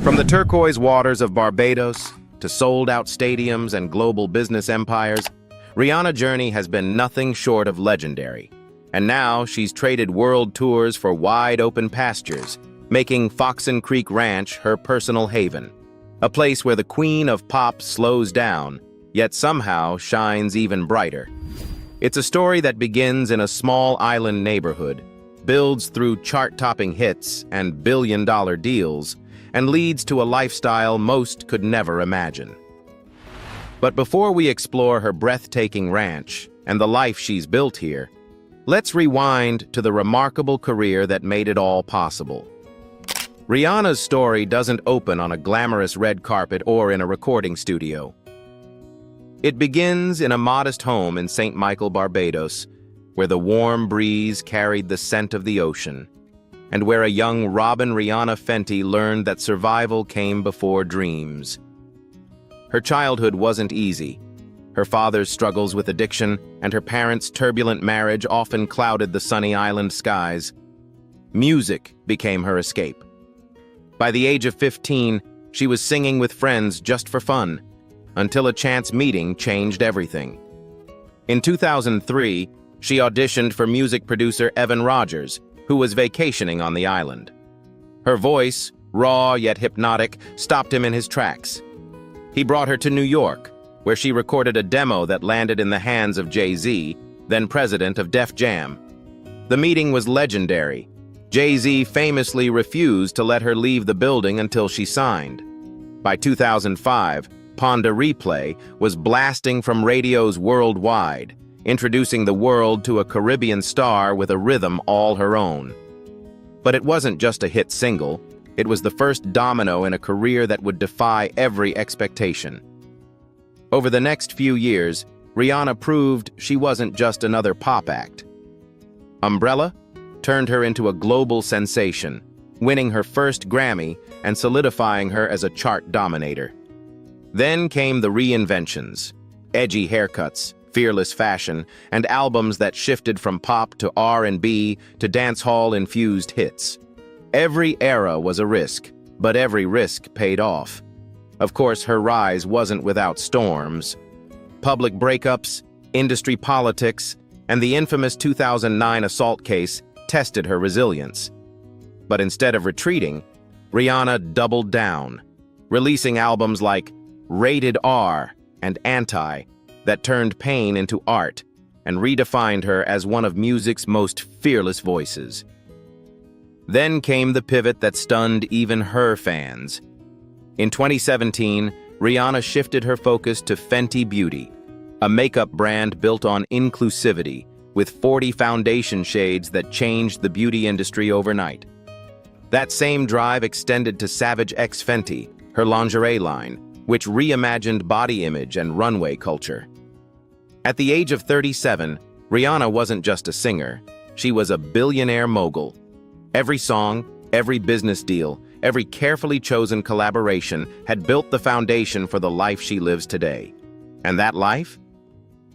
From the turquoise waters of Barbados to sold-out stadiums and global business empires, Rihanna's journey has been nothing short of legendary. And now she's traded world tours for wide-open pastures, making Foxen Creek Ranch her personal haven, a place where the queen of pop slows down, yet somehow shines even brighter. It's a story that begins in a small island neighborhood, builds through chart-topping hits and billion-dollar deals, and leads to a lifestyle most could never imagine. But before we explore her breathtaking ranch and the life she's built here, let's rewind to the remarkable career that made it all possible. Rihanna's story doesn't open on a glamorous red carpet or in a recording studio. It begins in a modest home in St. Michael, Barbados, where the warm breeze carried the scent of the ocean, and where a young Robin Rihanna Fenty learned that survival came before dreams. Her childhood wasn't easy. Her father's struggles with addiction and her parents' turbulent marriage often clouded the sunny island skies. Music became her escape. By the age of 15, she was singing with friends just for fun, until a chance meeting changed everything. In 2003, she auditioned for music producer Evan Rogers, who was vacationing on the island. Her voice, raw yet hypnotic, stopped him in his tracks. He brought her to New York, where she recorded a demo that landed in the hands of Jay-Z, then president of Def Jam. The meeting was legendary. Jay-Z famously refused to let her leave the building until she signed. By 2005, Ponda Replay was blasting from radios worldwide, introducing the world to a Caribbean star with a rhythm all her own. But it wasn't just a hit single, it was the first domino in a career that would defy every expectation. Over the next few years, Rihanna proved she wasn't just another pop act. Umbrella turned her into a global sensation, winning her first Grammy and solidifying her as a chart dominator. Then came the reinventions, edgy haircuts, fearless fashion, and albums that shifted from pop to R&B to dancehall-infused hits. Every era was a risk, but every risk paid off. Of course, her rise wasn't without storms. Public breakups, industry politics, and the infamous 2009 assault case tested her resilience. But instead of retreating, Rihanna doubled down, releasing albums like Rated R and Anti, that turned pain into art and redefined her as one of music's most fearless voices. Then came the pivot that stunned even her fans. In 2017, Rihanna shifted her focus to Fenty Beauty, a makeup brand built on inclusivity, with 40 foundation shades that changed the beauty industry overnight. That same drive extended to Savage X Fenty, her lingerie line, which reimagined body image and runway culture. At the age of 37, Rihanna wasn't just a singer, she was a billionaire mogul. Every song, every business deal, every carefully chosen collaboration had built the foundation for the life she lives today. And that life?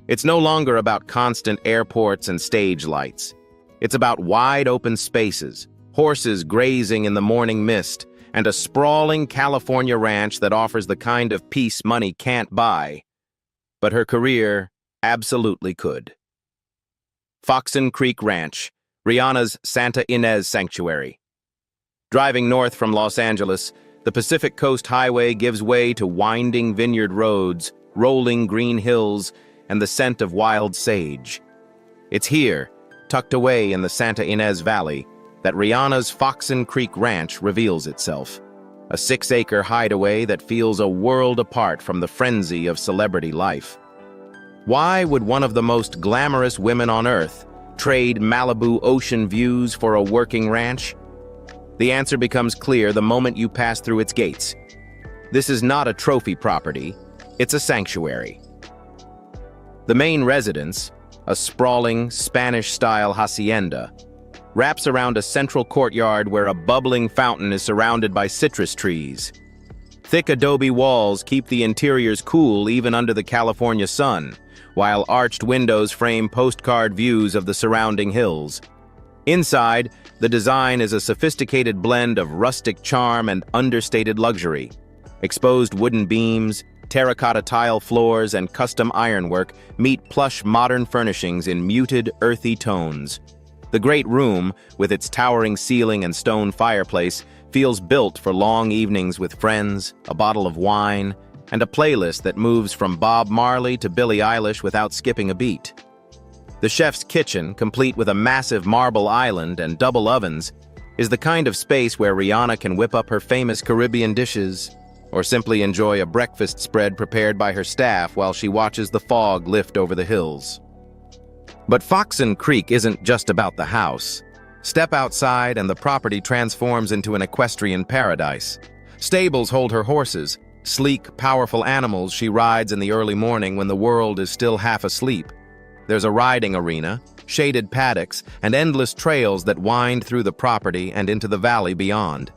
It's no longer about constant airports and stage lights. It's about wide-open spaces, horses grazing in the morning mist, and a sprawling California ranch that offers the kind of peace money can't buy. But her career absolutely could. Foxen Creek Ranch, Rihanna's Santa Ynez Sanctuary. Driving north from Los Angeles, the Pacific Coast Highway gives way to winding vineyard roads, rolling green hills, and the scent of wild sage. It's here, tucked away in the Santa Ynez Valley, that Rihanna's Foxen Creek Ranch reveals itself. A 6-acre hideaway that feels a world apart from the frenzy of celebrity life. Why would one of the most glamorous women on earth trade Malibu ocean views for a working ranch? The answer becomes clear the moment you pass through its gates. This is not a trophy property, it's a sanctuary. The main residence, a sprawling Spanish-style hacienda, wraps around a central courtyard where a bubbling fountain is surrounded by citrus trees. Thick adobe walls keep the interiors cool even under the California sun, while arched windows frame postcard views of the surrounding hills. Inside, the design is a sophisticated blend of rustic charm and understated luxury. Exposed wooden beams, terracotta tile floors, and custom ironwork meet plush modern furnishings in muted, earthy tones. The great room, with its towering ceiling and stone fireplace, feels built for long evenings with friends, a bottle of wine, and a playlist that moves from Bob Marley to Billie Eilish without skipping a beat. The chef's kitchen, complete with a massive marble island and double ovens, is the kind of space where Rihanna can whip up her famous Caribbean dishes, or simply enjoy a breakfast spread prepared by her staff while she watches the fog lift over the hills. But Foxen Creek isn't just about the house. Step outside and the property transforms into an equestrian paradise. Stables hold her horses, sleek, powerful animals she rides in the early morning when the world is still half asleep. There's a riding arena, shaded paddocks, and endless trails that wind through the property and into the valley beyond.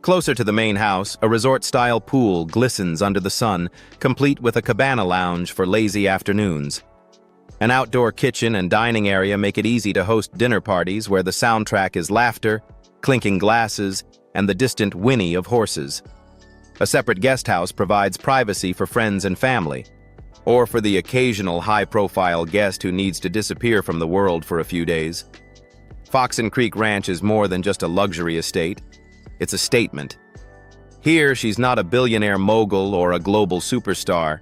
Closer to the main house, a resort-style pool glistens under the sun, complete with a cabana lounge for lazy afternoons. An outdoor kitchen and dining area make it easy to host dinner parties where the soundtrack is laughter, clinking glasses, and the distant whinny of horses. A separate guest house provides privacy for friends and family, or for the occasional high-profile guest who needs to disappear from the world for a few days. Foxen Creek Ranch is more than just a luxury estate. It's a statement. Here, she's not a billionaire mogul or a global superstar.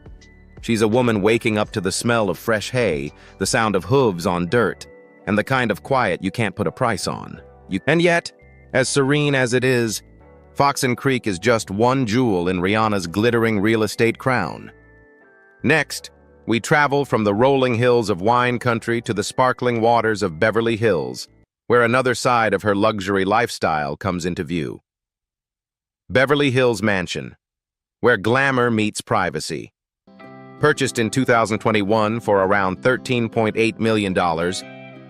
She's a woman waking up to the smell of fresh hay, the sound of hooves on dirt, and the kind of quiet you can't put a price on. And yet, as serene as it is, Foxen Creek is just one jewel in Rihanna's glittering real estate crown. Next, we travel from the rolling hills of wine country to the sparkling waters of Beverly Hills, where another side of her luxury lifestyle comes into view. Beverly Hills Mansion, where glamour meets privacy. Purchased in 2021 for around $13.8 million,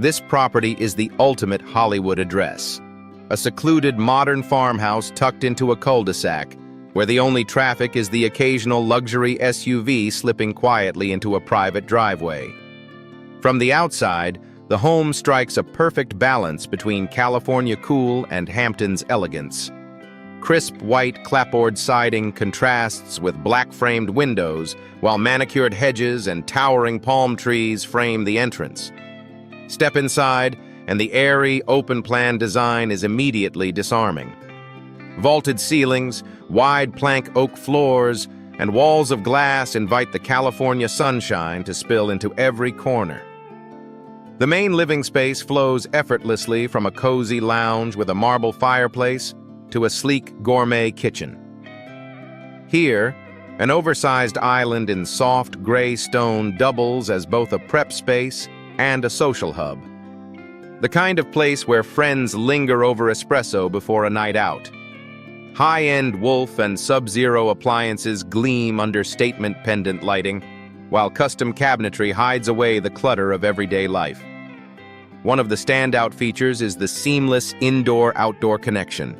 this property is the ultimate Hollywood address. A secluded modern farmhouse tucked into a cul-de-sac, where the only traffic is the occasional luxury SUV slipping quietly into a private driveway. From the outside, the home strikes a perfect balance between California cool and Hampton's elegance. Crisp white clapboard siding contrasts with black-framed windows, while manicured hedges and towering palm trees frame the entrance. Step inside, and the airy, open-plan design is immediately disarming. Vaulted ceilings, wide plank oak floors, and walls of glass invite the California sunshine to spill into every corner. The main living space flows effortlessly from a cozy lounge with a marble fireplace to a sleek gourmet kitchen. Here, an oversized island in soft gray stone doubles as both a prep space and a social hub. The kind of place where friends linger over espresso before a night out. High-end Wolf and Sub-Zero appliances gleam under statement pendant lighting, while custom cabinetry hides away the clutter of everyday life. One of the standout features is the seamless indoor-outdoor connection.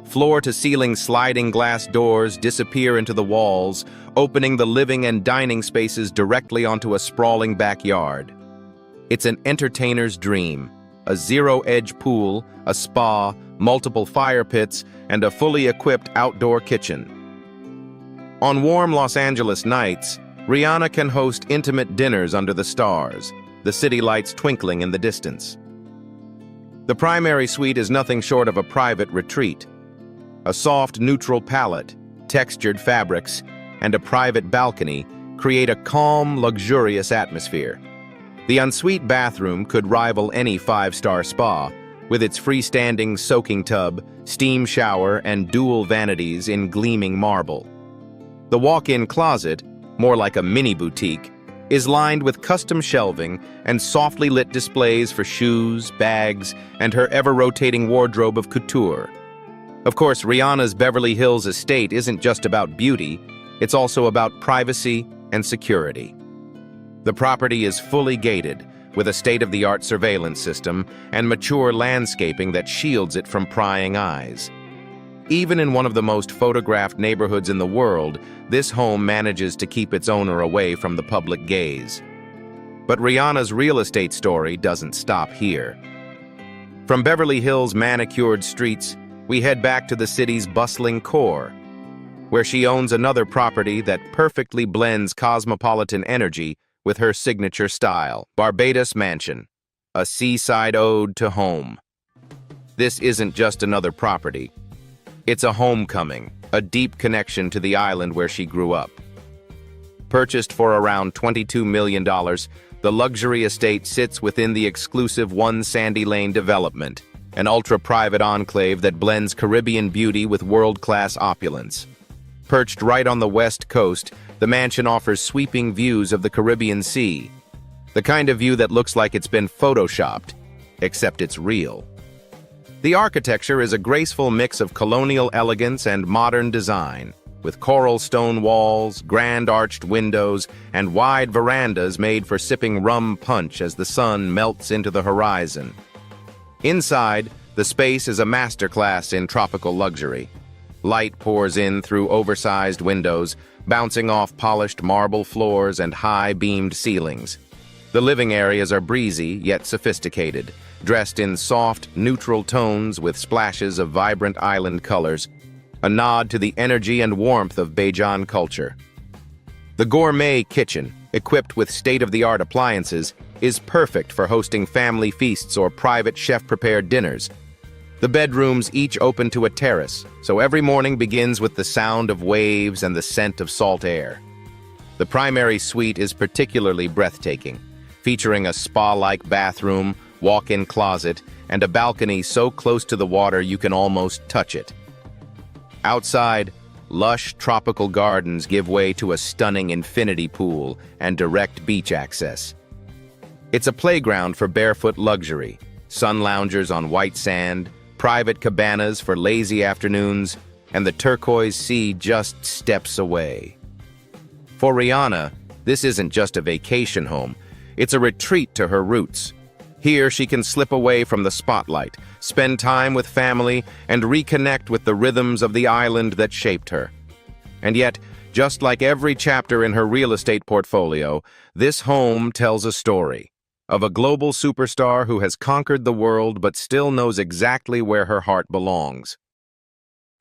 Floor-to-ceiling sliding glass doors disappear into the walls, opening the living and dining spaces directly onto a sprawling backyard. It's an entertainer's dream. A zero-edge pool, a spa, multiple fire pits, and a fully equipped outdoor kitchen. On warm Los Angeles nights, Rihanna can host intimate dinners under the stars, the city lights twinkling in the distance. The primary suite is nothing short of a private retreat. A soft, neutral palette, textured fabrics, and a private balcony create a calm, luxurious atmosphere. The ensuite bathroom could rival any five-star spa, with its freestanding soaking tub, steam shower, and dual vanities in gleaming marble. The walk-in closet, more like a mini boutique, is lined with custom shelving and softly lit displays for shoes, bags, and her ever-rotating wardrobe of couture. Of course, Rihanna's Beverly Hills estate isn't just about beauty, it's also about privacy and security. The property is fully gated, with a state-of-the-art surveillance system and mature landscaping that shields it from prying eyes. Even in one of the most photographed neighborhoods in the world, this home manages to keep its owner away from the public gaze. But Rihanna's real estate story doesn't stop here. From Beverly Hills' manicured streets, we head back to the city's bustling core, where she owns another property that perfectly blends cosmopolitan energy with her signature style. Barbados Mansion, a seaside ode to home. This isn't just another property. It's a homecoming, a deep connection to the island where she grew up. Purchased for around $22 million, the luxury estate sits within the exclusive One Sandy Lane development, an ultra-private enclave that blends Caribbean beauty with world-class opulence. Perched right on the west coast, the mansion offers sweeping views of the Caribbean Sea, the kind of view that looks like it's been photoshopped, except it's real. The architecture is a graceful mix of colonial elegance and modern design, with coral stone walls, grand arched windows, and wide verandas made for sipping rum punch as the sun melts into the horizon. Inside, the space is a masterclass in tropical luxury. Light pours in through oversized windows, bouncing off polished marble floors and high-beamed ceilings. The living areas are breezy yet sophisticated, dressed in soft, neutral tones with splashes of vibrant island colors, a nod to the energy and warmth of Bajan culture. The gourmet kitchen, equipped with state-of-the-art appliances, is perfect for hosting family feasts or private chef-prepared dinners. The bedrooms each open to a terrace, so every morning begins with the sound of waves and the scent of salt air. The primary suite is particularly breathtaking, featuring a spa-like bathroom, walk-in closet, and a balcony so close to the water you can almost touch it. Outside, lush tropical gardens give way to a stunning infinity pool and direct beach access. It's a playground for barefoot luxury, sun loungers on white sand, private cabanas for lazy afternoons, and the turquoise sea just steps away. For Rihanna, this isn't just a vacation home, it's a retreat to her roots. Here she can slip away from the spotlight, spend time with family, and reconnect with the rhythms of the island that shaped her. And yet, just like every chapter in her real estate portfolio, this home tells a story of a global superstar who has conquered the world but still knows exactly where her heart belongs.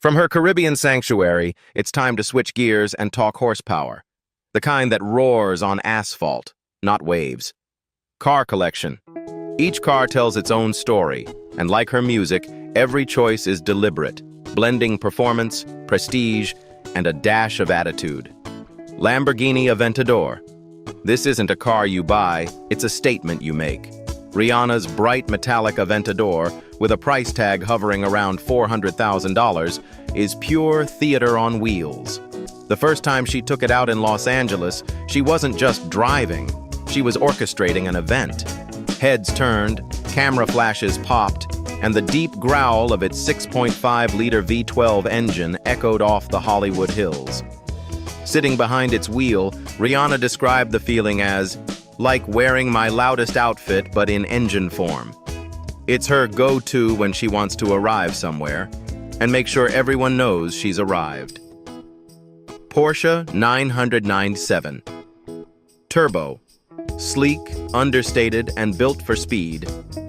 From her Caribbean sanctuary, it's time to switch gears and talk horsepower, the kind that roars on asphalt, not waves. Car collection. Each car tells its own story, and like her music, every choice is deliberate, blending performance, prestige, and a dash of attitude. Lamborghini Aventador. This isn't a car you buy, it's a statement you make. Rihanna's bright metallic Aventador, with a price tag hovering around $400,000, is pure theater on wheels. The first time she took it out in Los Angeles, she wasn't just driving, she was orchestrating an event. Heads turned, camera flashes popped, and the deep growl of its 6.5-liter V12 engine echoed off the Hollywood hills. Sitting behind its wheel, Rihanna described the feeling as, like wearing my loudest outfit but in engine form. It's her go-to when she wants to arrive somewhere, and make sure everyone knows she's arrived. Porsche 997. Turbo. Sleek, understated, and built for speed,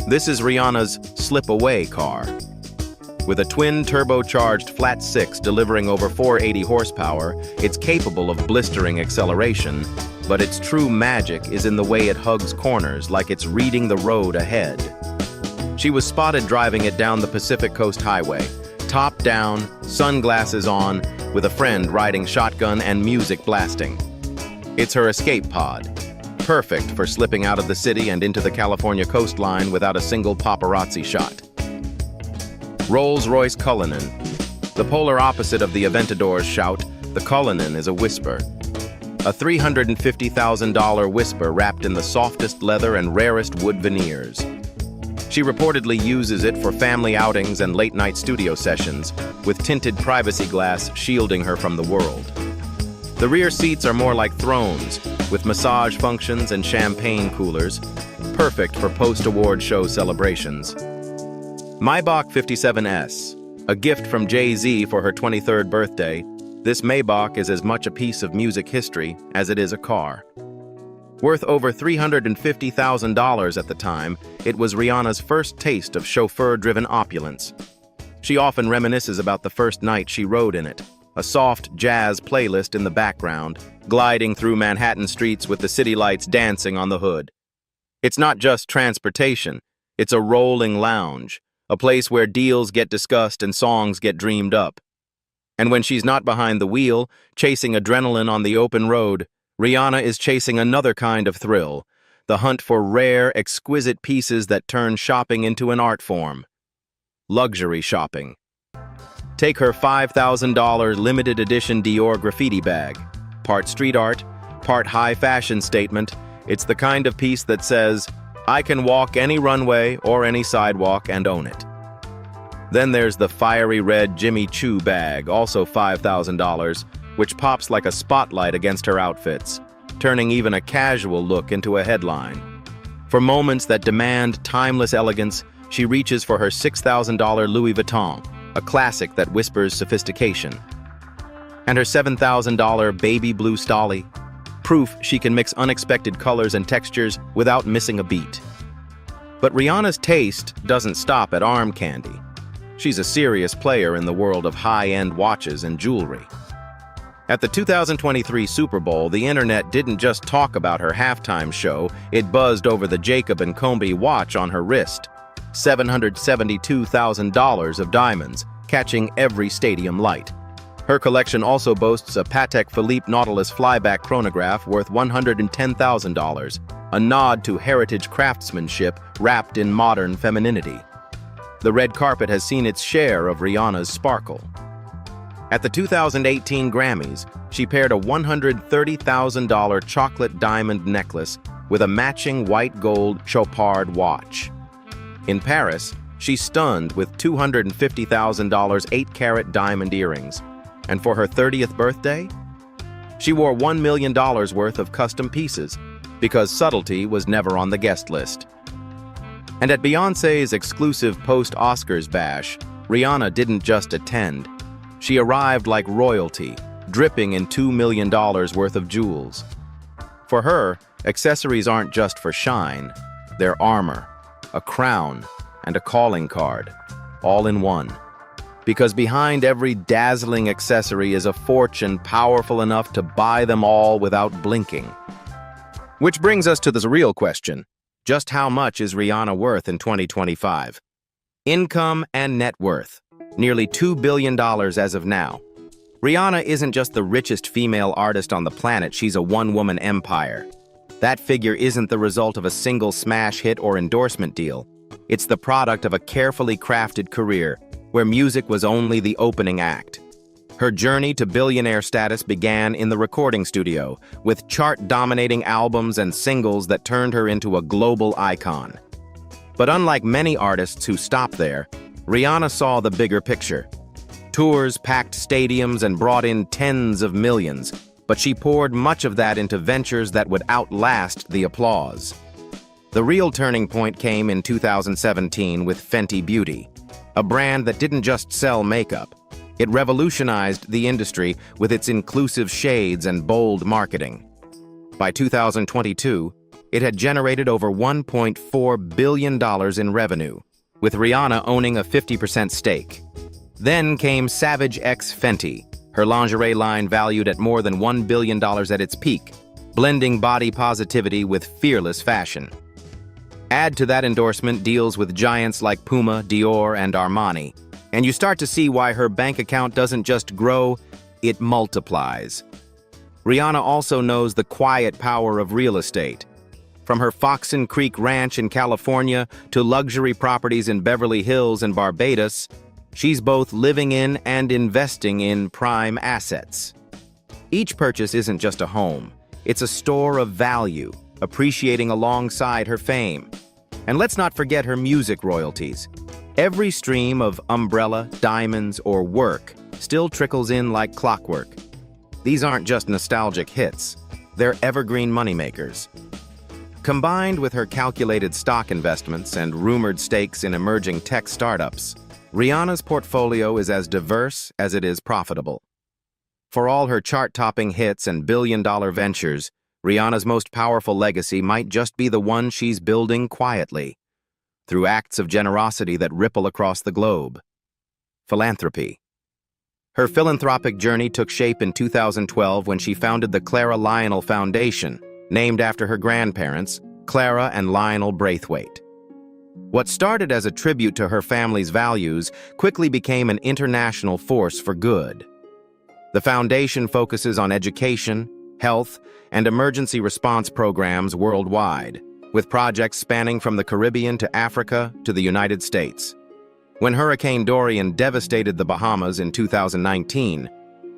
this is Rihanna's slip-away car. With a twin turbocharged flat six delivering over 480 horsepower, it's capable of blistering acceleration, but its true magic is in the way it hugs corners like it's reading the road ahead. She was spotted driving it down the Pacific Coast Highway, top down, sunglasses on, with a friend riding shotgun and music blasting. It's her escape pod, perfect for slipping out of the city and into the California coastline without a single paparazzi shot. Rolls-Royce Cullinan. The polar opposite of the Aventador's shout, the Cullinan is a whisper. A $350,000 whisper wrapped in the softest leather and rarest wood veneers. She reportedly uses it for family outings and late-night studio sessions, with tinted privacy glass shielding her from the world. The rear seats are more like thrones, with massage functions and champagne coolers, perfect for post-award show celebrations. Maybach 57S, a gift from Jay-Z for her 23rd birthday, this Maybach is as much a piece of music history as it is a car. Worth over $350,000 at the time, it was Rihanna's first taste of chauffeur-driven opulence. She often reminisces about the first night she rode in it, a soft jazz playlist in the background, gliding through Manhattan streets with the city lights dancing on the hood. It's not just transportation, it's a rolling lounge, a place where deals get discussed and songs get dreamed up. And when she's not behind the wheel, chasing adrenaline on the open road, Rihanna is chasing another kind of thrill, the hunt for rare, exquisite pieces that turn shopping into an art form. Luxury shopping. Take her $5,000 limited edition Dior graffiti bag. Part street art, part high fashion statement. It's the kind of piece that says, I can walk any runway or any sidewalk and own it. Then there's the fiery red Jimmy Choo bag, also $5,000, which pops like a spotlight against her outfits, turning even a casual look into a headline. For moments that demand timeless elegance, she reaches for her $6,000 Louis Vuitton, a classic that whispers sophistication. And her $7,000 baby blue Stolly, proof she can mix unexpected colors and textures without missing a beat. But Rihanna's taste doesn't stop at arm candy. She's a serious player in the world of high-end watches and jewelry. At the 2023 Super Bowl, the internet didn't just talk about her halftime show, it buzzed over the Jacob & Combe watch on her wrist. $772,000 of diamonds, catching every stadium light. Her collection also boasts a Patek Philippe Nautilus flyback chronograph worth $110,000, a nod to heritage craftsmanship wrapped in modern femininity. The red carpet has seen its share of Rihanna's sparkle. At the 2018 Grammys, she paired a $130,000 chocolate diamond necklace with a matching white gold Chopard watch. In Paris, she stunned with $250,000 8-carat diamond earrings. And for her 30th birthday, she wore $1 million worth of custom pieces because subtlety was never on the guest list. And at Beyoncé's exclusive post-Oscars bash, Rihanna didn't just attend. She arrived like royalty, dripping in $2 million worth of jewels. For her, accessories aren't just for shine, they're armor, a crown, and a calling card, all in one. Because behind every dazzling accessory is a fortune powerful enough to buy them all without blinking. Which brings us to the real question. Just how much is Rihanna worth in 2025? Income and net worth. Nearly $2 billion as of now. Rihanna isn't just the richest female artist on the planet, she's a one-woman empire. That figure isn't the result of a single smash hit or endorsement deal. It's the product of a carefully crafted career, where music was only the opening act. Her journey to billionaire status began in the recording studio, with chart-dominating albums and singles that turned her into a global icon. But unlike many artists who stop there, Rihanna saw the bigger picture. Tours packed stadiums and brought in tens of millions, but she poured much of that into ventures that would outlast the applause. The real turning point came in 2017 with Fenty Beauty, a brand that didn't just sell makeup. It revolutionized the industry with its inclusive shades and bold marketing. By 2022, it had generated over $1.4 billion in revenue, with Rihanna owning a 50% stake. Then came Savage X Fenty, her lingerie line valued at more than $1 billion at its peak, blending body positivity with fearless fashion. Add to that endorsement deals with giants like Puma, Dior, and Armani, and you start to see why her bank account doesn't just grow, it multiplies. Rihanna also knows the quiet power of real estate. From her Foxen Creek Ranch in California to luxury properties in Beverly Hills and Barbados, she's both living in and investing in prime assets. Each purchase isn't just a home, it's a store of value, appreciating alongside her fame. And let's not forget her music royalties. Every stream of Umbrella, Diamonds, or Work still trickles in like clockwork. These aren't just nostalgic hits, they're evergreen moneymakers. Combined with her calculated stock investments and rumored stakes in emerging tech startups, Rihanna's portfolio is as diverse as it is profitable. For all her chart-topping hits and billion-dollar ventures, Rihanna's most powerful legacy might just be the one she's building quietly, through acts of generosity that ripple across the globe. Philanthropy. Her philanthropic journey took shape in 2012 when she founded the Clara Lionel Foundation, named after her grandparents, Clara and Lionel Braithwaite. What started as a tribute to her family's values quickly became an international force for good. The foundation focuses on education, health, and emergency response programs worldwide, with projects spanning from the Caribbean to Africa to the United States. When Hurricane Dorian devastated the Bahamas in 2019,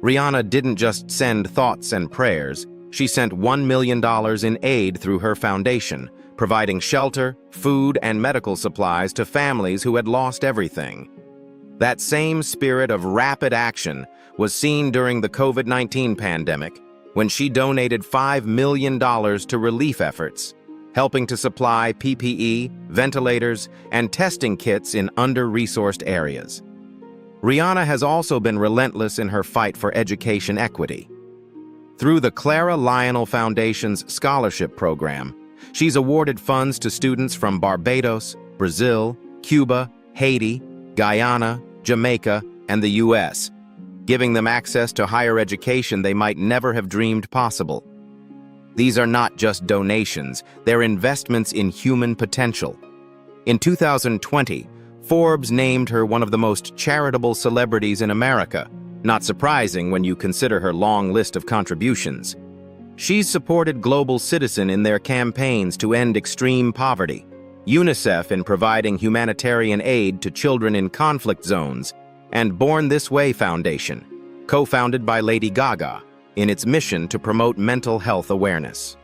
Rihanna didn't just send thoughts and prayers, she sent $1 million in aid through her foundation, providing shelter, food, and medical supplies to families who had lost everything. That same spirit of rapid action was seen during the COVID-19 pandemic, when she donated $5 million to relief efforts, helping to supply PPE, ventilators, and testing kits in under-resourced areas. Rihanna has also been relentless in her fight for education equity. Through the Clara Lionel Foundation's scholarship program, she's awarded funds to students from Barbados, Brazil, Cuba, Haiti, Guyana, Jamaica, and the U.S., giving them access to higher education they might never have dreamed possible. These are not just donations, they're investments in human potential. In 2020, Forbes named her one of the most charitable celebrities in America, not surprising when you consider her long list of contributions. She's supported Global Citizen in their campaigns to end extreme poverty, UNICEF in providing humanitarian aid to children in conflict zones, and Born This Way Foundation, co-founded by Lady Gaga, in its mission to promote mental health awareness.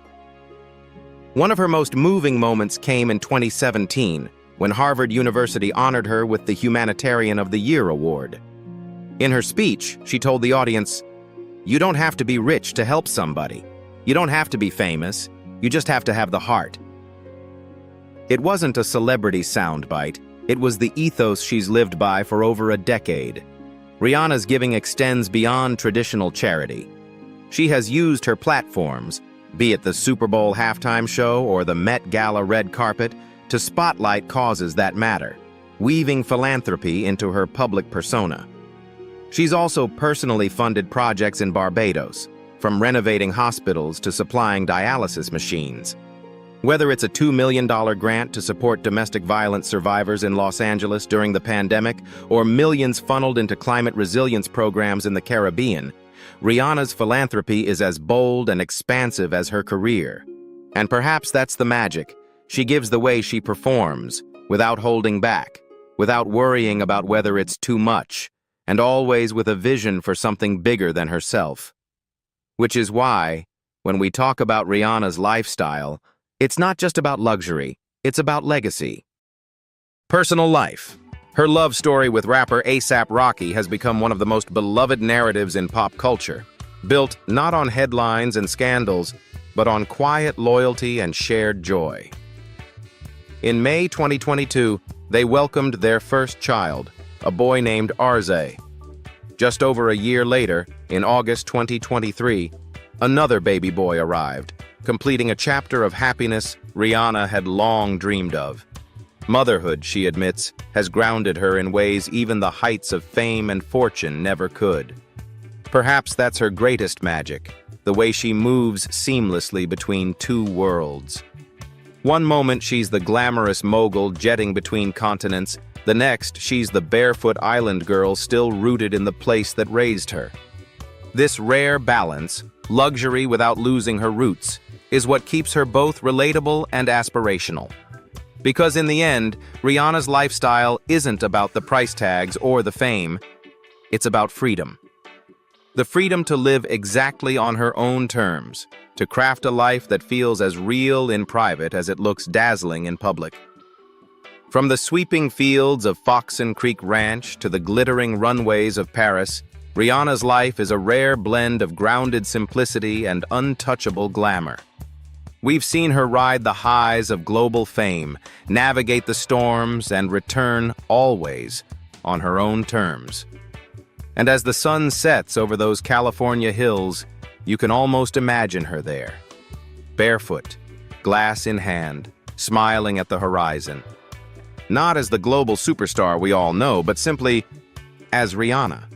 One of her most moving moments came in 2017, when Harvard University honored her with the Humanitarian of the Year award. In her speech, she told the audience, "You don't have to be rich to help somebody. You don't have to be famous. You just have to have the heart." It wasn't a celebrity soundbite. It was the ethos she's lived by for over a decade. Rihanna's giving extends beyond traditional charity. She has used her platforms, be it the Super Bowl halftime show or the Met Gala red carpet, to spotlight causes that matter, weaving philanthropy into her public persona. She's also personally funded projects in Barbados, from renovating hospitals to supplying dialysis machines. Whether it's a $2 million grant to support domestic violence survivors in Los Angeles during the pandemic, or millions funneled into climate resilience programs in the Caribbean, Rihanna's philanthropy is as bold and expansive as her career. And perhaps that's the magic. She gives the way she performs, without holding back, without worrying about whether it's too much, and always with a vision for something bigger than herself. Which is why, when we talk about Rihanna's lifestyle, it's not just about luxury, it's about legacy. Personal life. Her love story with rapper A$AP Rocky has become one of the most beloved narratives in pop culture, built not on headlines and scandals, but on quiet loyalty and shared joy. In May 2022, they welcomed their first child, a boy named Arze. Just over a year later, in August 2023, another baby boy arrived, completing a chapter of happiness Rihanna had long dreamed of. Motherhood, she admits, has grounded her in ways even the heights of fame and fortune never could. Perhaps that's her greatest magic, the way she moves seamlessly between two worlds. One moment she's the glamorous mogul jetting between continents, the next she's the barefoot island girl still rooted in the place that raised her. This rare balance, luxury without losing her roots, is what keeps her both relatable and aspirational. Because in the end, Rihanna's lifestyle isn't about the price tags or the fame, it's about freedom. The freedom to live exactly on her own terms, to craft a life that feels as real in private as it looks dazzling in public. From the sweeping fields of Foxen Creek Ranch to the glittering runways of Paris, Rihanna's life is a rare blend of grounded simplicity and untouchable glamour. We've seen her ride the highs of global fame, navigate the storms, and return, always, on her own terms. And as the sun sets over those California hills, you can almost imagine her there, barefoot, glass in hand, smiling at the horizon. Not as the global superstar we all know, but simply as Rihanna.